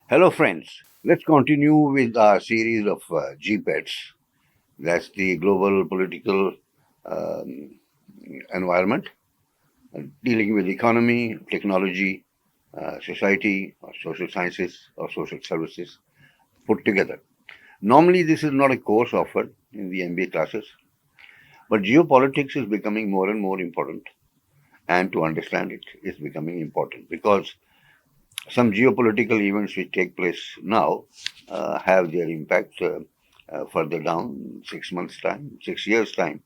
Hello, friends. Let's continue with our series of GPETS. That's the global political um, environment, dealing with economy, technology, society, or social sciences, or social services put together. Normally, this is not a course offered in the MBA classes, but geopolitics is becoming more and more important. And to understand it is becoming important because some geopolitical events which take place now have their impact further down 6 months' time, 6 years' time.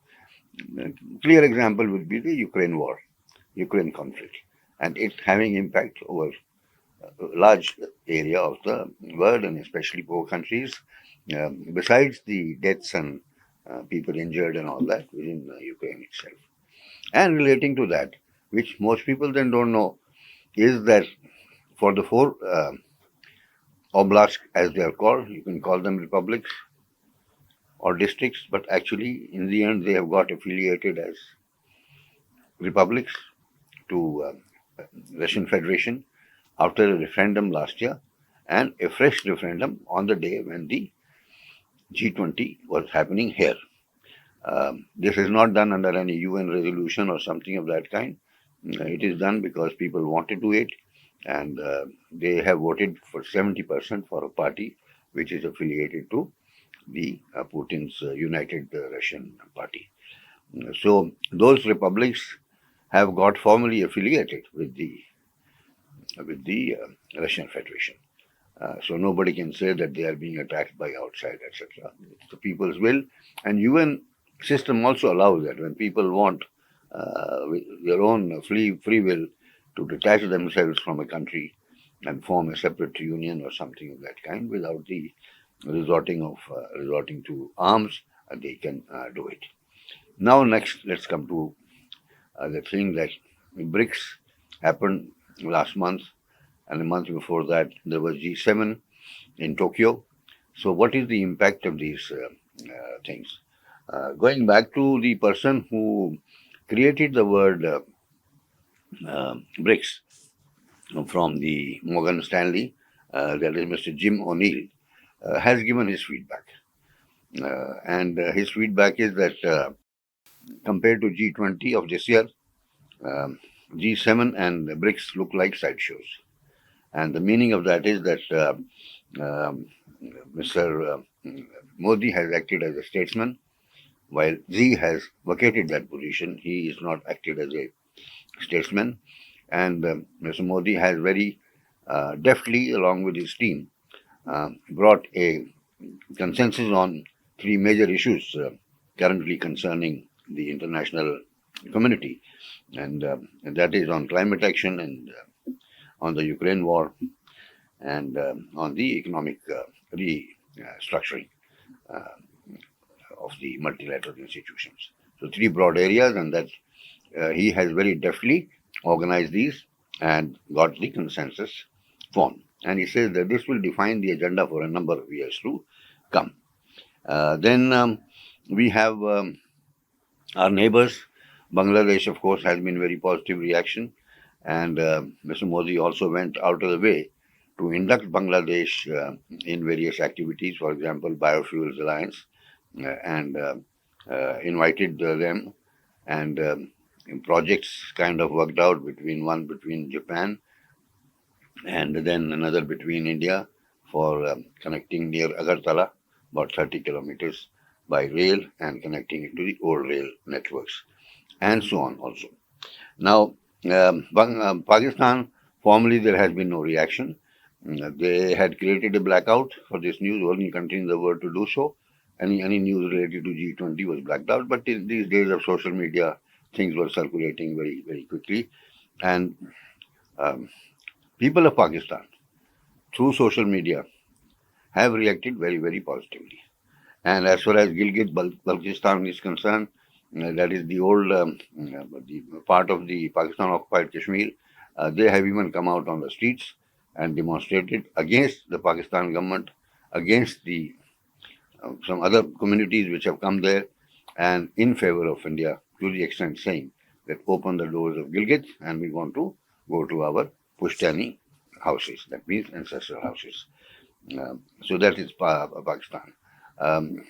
A clear example would be the Ukraine war, Ukraine conflict, and it having impact over a large area of the world and especially poor countries. Besides the deaths and people injured and all that within Ukraine itself, and relating to that, which most people then don't know, is that for the four oblasts, as they are called. You can call them republics or districts, but actually, in the end, they have got affiliated as republics to Russian Federation after a referendum last year and a fresh referendum on the day when the G20 was happening here. This is not done under any UN resolution or something of that kind. It is done because people wanted to it, and they have voted for 70% for a party which is affiliated to the Putin's United Russian Party. So those republics have got formally affiliated with the Russian Federation. So nobody can say that they are being attacked by outside, etc. It's the people's will, and UN system also allows that when people want with their own free will to detach themselves from a country and form a separate union or something of that kind without the resorting to arms, they can do it. Now, next, let's come to the thing that BRICS happened last month, and a month before that there was G7 in Tokyo. So, what is the impact of these things? Going back to the person who created the word BRICS from the Morgan Stanley, that is Mr. Jim O'Neill, has given his feedback. And his feedback is that compared to G20 of this year, G7 and BRICS look like sideshows. And the meaning of that is that Mr. Modi has acted as a statesman, while Z has vacated that position. He is not acted as a statesman. And Mr. Modi has very deftly, along with his team, brought a consensus on three major issues currently concerning the international community, and that is on climate action and on the Ukraine war and on the economic restructuring of the multilateral institutions. So three broad areas, and that he has very deftly organized these and got the consensus formed. And he says that this will define the agenda for a number of years to come. Then we have our neighbors. Bangladesh, of course, has been very positive reaction, and Mr. Modi also went out of the way to induct Bangladesh in various activities, for example, Biofuels Alliance, and invited them, and projects kind of worked out between Japan and then another between India for connecting near Agartala, about 30 kilometers by rail and connecting it to the old rail networks, and so on also. Now, Pakistan, formally there has been no reaction. They had created a blackout for this news, only country in the world to do so. Any news related to G20 was blacked out, but in these days of social media, things were circulating very, very quickly. And um, people of Pakistan, through social media, have reacted very, very positively. And as far as Gilgit-Baltistan is concerned, that is the old the part of the Pakistan-occupied Kashmir. They have even come out on the streets and demonstrated against the Pakistan government, against the some other communities which have come there, and in favor of India, to the extent saying that open the doors of Gilgit and we want to go to our Pushtani houses, that means ancestral houses. So that is Pakistan. Um,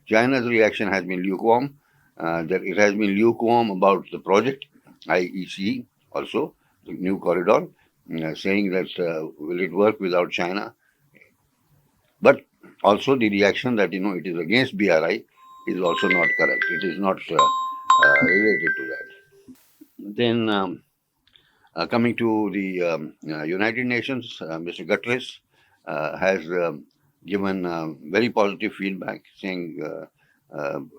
China's reaction has been lukewarm. That it has been lukewarm about the project, IEC also, the new corridor, saying that will it work without China? But also the reaction that it is against BRI is also not correct. It is not related to that. Then coming to the United Nations, Mr. Guterres has given very positive feedback, saying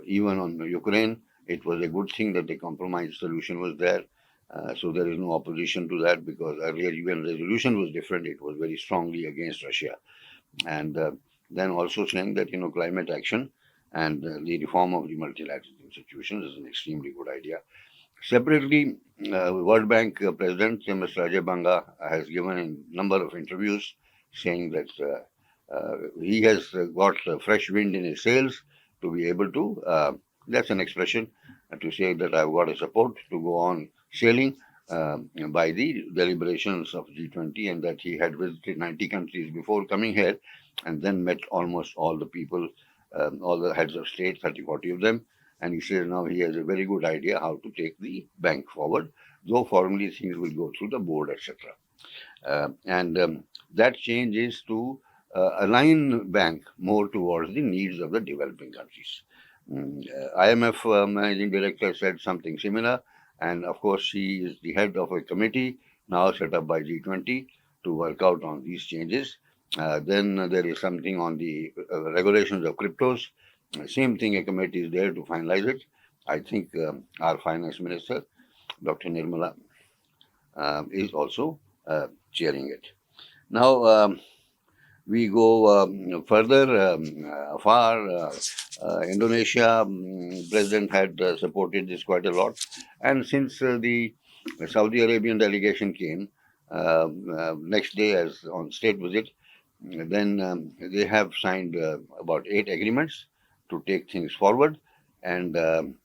even on Ukraine, it was a good thing that the compromise solution was there. So there is no opposition to that, because earlier UN resolution was different. It was very strongly against Russia. And then also saying that climate action and the reform of the multilateral institutions is an extremely good idea. Separately, World Bank President Mr. Ajay Banga has given a number of interviews saying that he has got fresh wind in his sails to be able to, that's an expression to say that I've got a support to go on sailing by the deliberations of G20, and that he had visited 90 countries before coming here and then met almost all the people, all the heads of state, 30, 40 of them. And he says now he has a very good idea how to take the bank forward, though formally things will go through the board, etc. And that change is to align bank more towards the needs of the developing countries. IMF managing director said something similar, and of course she is the head of a committee now set up by G20 to work out on these changes. Then there is something on the regulations of cryptos. Same thing, a committee is there to finalize it. I think our finance minister, Dr. Nirmala, is also chairing it. Now, we go further far. Indonesia president had supported this quite a lot, and since the Saudi Arabian delegation came next day as on state visit, then they have signed about 8 agreements to take things forward, and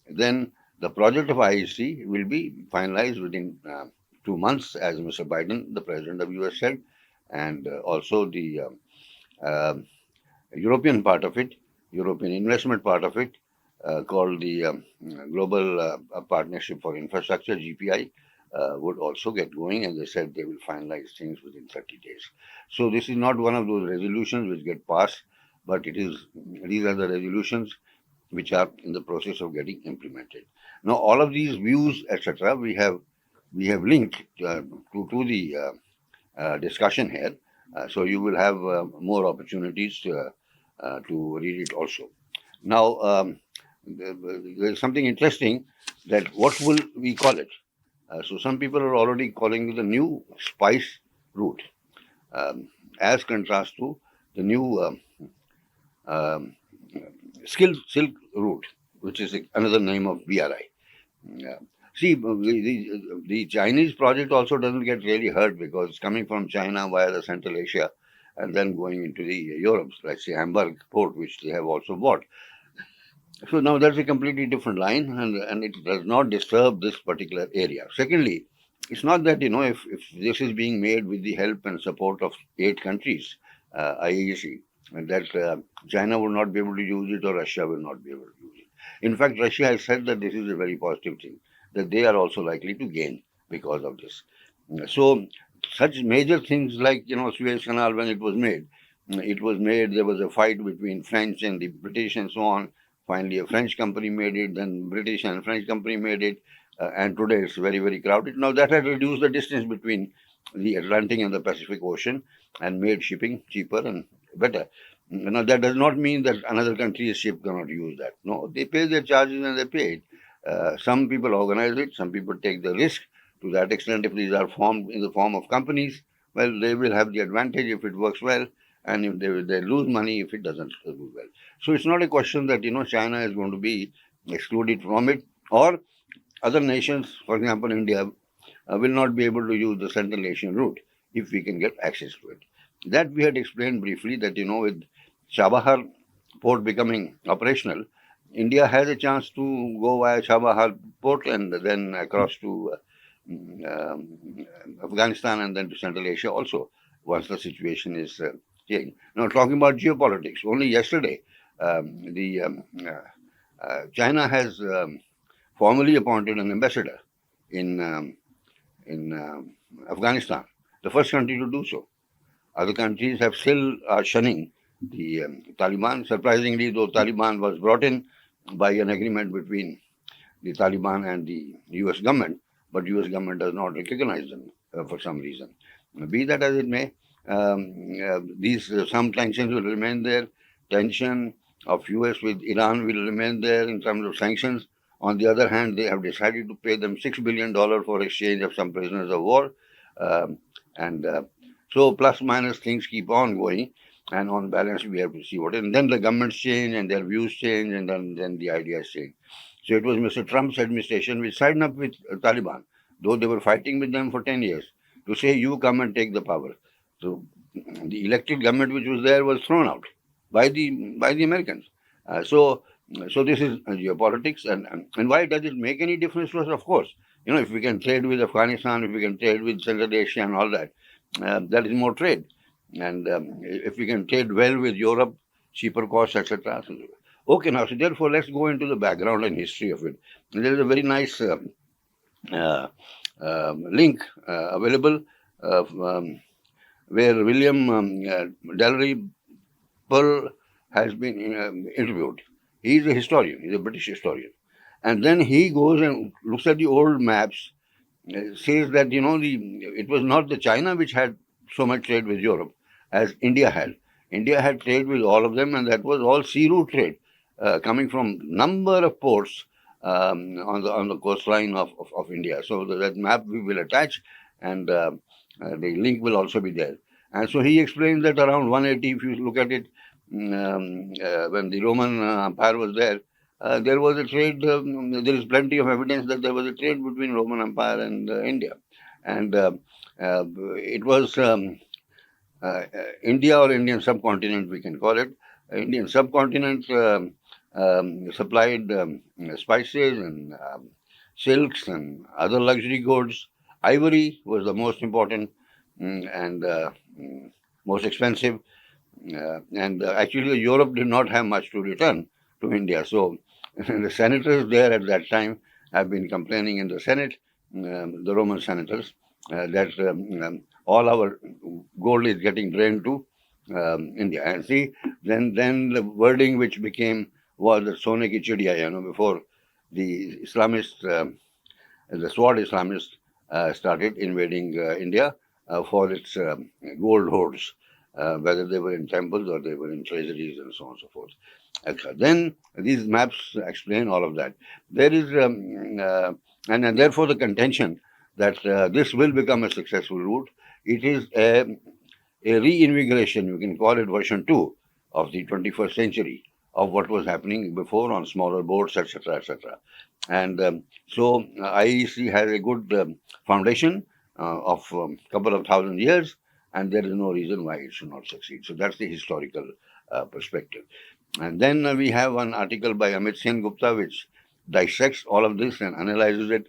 then the project of IEC will be finalized within 2 months, as Mr. Biden, the president of US, said, and also the European part of it, European investment part of it, called the Global Partnership for Infrastructure, GPI, would also get going, and they said they will finalize things within 30 days. So this is not one of those resolutions which get passed, but these are the resolutions which are in the process of getting implemented. Now, all of these views, etc., we have linked to the discussion here. So you will have more opportunities to read it also. Now, there's something interesting, that what will we call it? So some people are already calling it the new spice route, as contrast to the new silk route, which is another name of BRI. See, the Chinese project also doesn't get really hurt, because it's coming from China via the Central Asia and then going into the Europe, let's say Hamburg port, which they have also bought. So now that's a completely different line, and it does not disturb this particular area. Secondly, it's not that, if this is being made with the help and support of 8 countries, IEC, and that China will not be able to use it or Russia will not be able to use it. In fact, Russia has said that this is a very positive thing, that they are also likely to gain because of this. So such major things like, Suez Canal, when it was made, there was a fight between French and the British and so on. Finally, a French company made it, then British and French company made it, and today it's very, very crowded. Now that has reduced the distance between the Atlantic and the Pacific Ocean and made shipping cheaper and better. Now that does not mean that another country's ship cannot use that. No, they pay their charges and they pay it. Some people organize it, some people take the risk. To that extent, if these are formed in the form of companies, well, they will have the advantage if it works well, and if they lose money if it doesn't do well. So it's not a question that China is going to be excluded from it, or other nations, for example India, will not be able to use the Central Asian route if we can get access to it. That we had explained briefly, that with Chabahar port becoming operational, India has a chance to go via Chabahar port and then across to Afghanistan and then to Central Asia also. once the situation is changed. Now, talking about geopolitics, only yesterday, the China has formally appointed an ambassador in Afghanistan, the first country to do so. Other countries have still are shunning the Taliban. Surprisingly, though, Taliban was brought in by an agreement between the Taliban and the U.S. government, but U.S. government does not recognize them for some reason. Be that as it may, these some tensions will remain there. Tension of U.S. with Iran will remain there in terms of sanctions. On the other hand, they have decided to pay them $6 billion for exchange of some prisoners of war. And so plus minus things keep on going. And on balance, we have to see what. And then the governments change and their views change and then the ideas change. So it was Mr. Trump's administration which signed up with Taliban, though they were fighting with them for 10 years, to say, you come and take the power. So the elected government which was there was thrown out by the Americans. So this is geopolitics. And why does it make any difference to us? Of course, if we can trade with Afghanistan, if we can trade with Central Asia and all that, that is more trade. And if we can trade well with Europe, cheaper costs, etc. Okay, now, so therefore, let's go into the background and history of it. There is a very nice link available where William Dalrymple has been interviewed. He's a historian, he's a British historian. And then he goes and looks at the old maps, says that, it was not the China which had so much trade with Europe as India had. India had trade with all of them, and that was all sea route trade, coming from number of ports on the coastline of India. So that map we will attach, and the link will also be there. And so he explains that around 180, if you look at it, when the Roman Empire was there was a trade. There is plenty of evidence that there was a trade between Roman Empire and India, and it was India or Indian subcontinent, we can call it. Indian subcontinent supplied spices and silks and other luxury goods. Ivory was the most important and most expensive. And actually, Europe did not have much to return to India. So the senators there at that time have been complaining in the Senate, the Roman senators, that all our gold is getting drained to India. And see, then the wording which became was the Sone ki Chidiya, before the Islamists, the Sword Islamists started invading India for its gold hoards, whether they were in temples or they were in treasuries and so on and so forth. Then these maps explain all of that. There is, and therefore the contention that this will become a successful route. It is a reinvigoration, you can call it version 2 of the 21st century of what was happening before on smaller boats, etc., etc. And so IEC has a good foundation of a couple of thousand years, and there is no reason why it should not succeed. So that's the historical perspective. And then we have an article by Amit Sen Gupta which dissects all of this and analyzes it.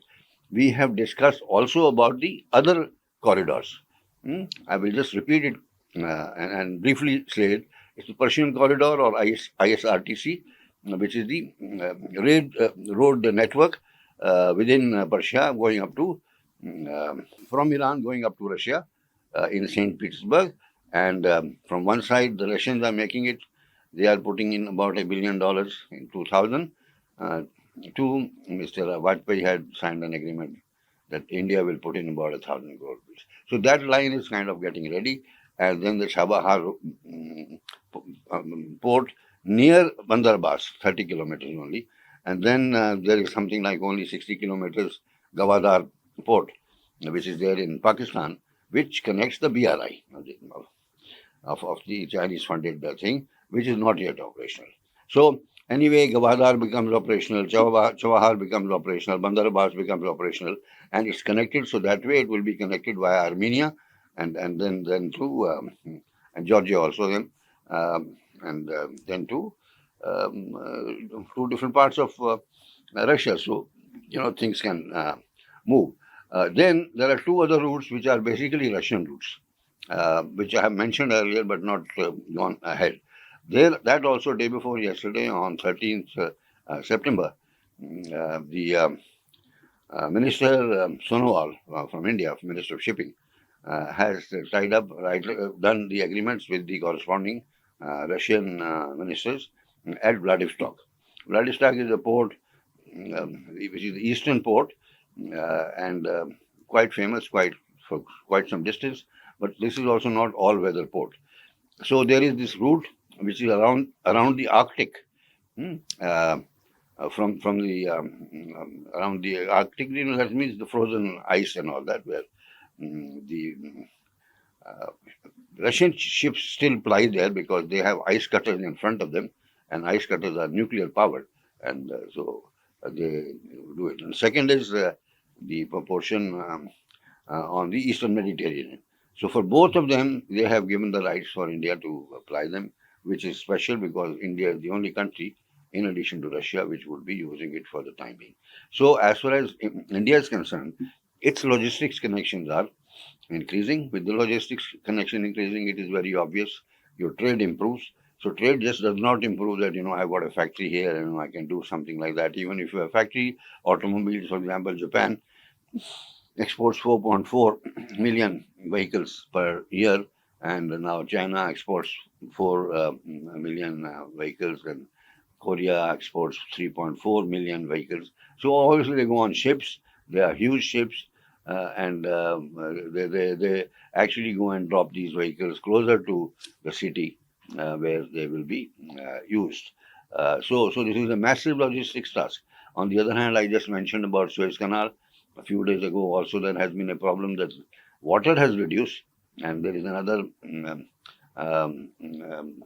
We have discussed also about the other corridors. I will just repeat it and briefly say it. It's the Persian Corridor or ISRTC, which is the road network within Persia going up to, from Iran going up to Russia in St. Petersburg. And from one side, the Russians are making it. They are putting in about $1 billion in 2000. Two, Mr. Vajpayee had signed an agreement that India will put in about 1,000 crore rupees. So that line is kind of getting ready. And then the Chabahar port near Bandar Abbas, 30 kilometers only. And then there is something like only 60 kilometers Gwadar port, which is there in Pakistan, which connects the BRI of the Chinese funded thing, which is not yet operational. So anyway, Gwadar becomes operational, Chabahar becomes operational, Bandar Abbas becomes operational, and it's connected. So that way it will be connected via Armenia and then to and Georgia also and then to two different parts of Russia. So things can move. Then there are two other routes which are basically Russian routes. which I have mentioned earlier but not gone ahead. There, that also day before yesterday, on 13th September, the Minister Sonowal from India, Minister of Shipping, has tied up, done the agreements with the corresponding Russian ministers at Vladivostok. Vladivostok is a port, which is the eastern port, and quite famous, quite for quite some distance. But this is also not all-weather port. So there is this route which is around the Arctic, hmm, uh, from the around the Arctic. That means the frozen ice and all that, where the uh, Russian ships still ply there because they have ice cutters in front of them, and ice cutters are nuclear powered, and they do it. And second is the proportion on the Eastern Mediterranean. So for both of them, they have given the rights for India to apply them, which is special because India is the only country, in addition to Russia, which would be using it for the time being. So as far as India is concerned, its logistics connections are increasing. With the logistics connection increasing, it is very obvious your trade improves. So trade just does not improve that, I've got a factory here and I can do something like that. Even if you have a factory, automobiles, for example, Japan exports 4.4 million vehicles per year, and now China exports 4 million vehicles, and Korea exports 3.4 million vehicles. So obviously they go on ships. They are huge ships, and they actually go and drop these vehicles closer to the city where they will be used. So this is a massive logistics task. On the other hand, I just mentioned about Suez Canal a few days ago. Also, there has been a problem that water has reduced, and there is um, um,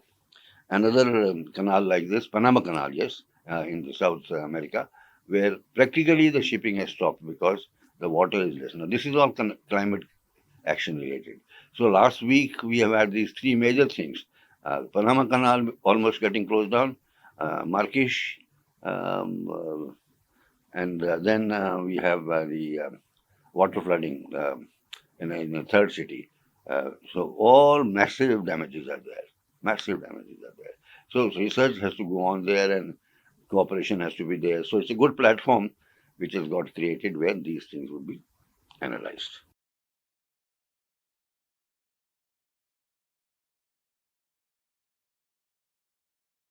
another canal like this, Panama Canal, yes, in the South America, where practically the shipping has stopped because the water is less. Now, this is all climate action related. So last week we have had these three major things: Panama Canal almost getting closed down, Marrakesh, um, and then we have the water flooding in a third city. So all massive damages are there. Massive damages are there. So research has to go on there and cooperation has to be there. So it's a good platform which has got created where these things would be analyzed.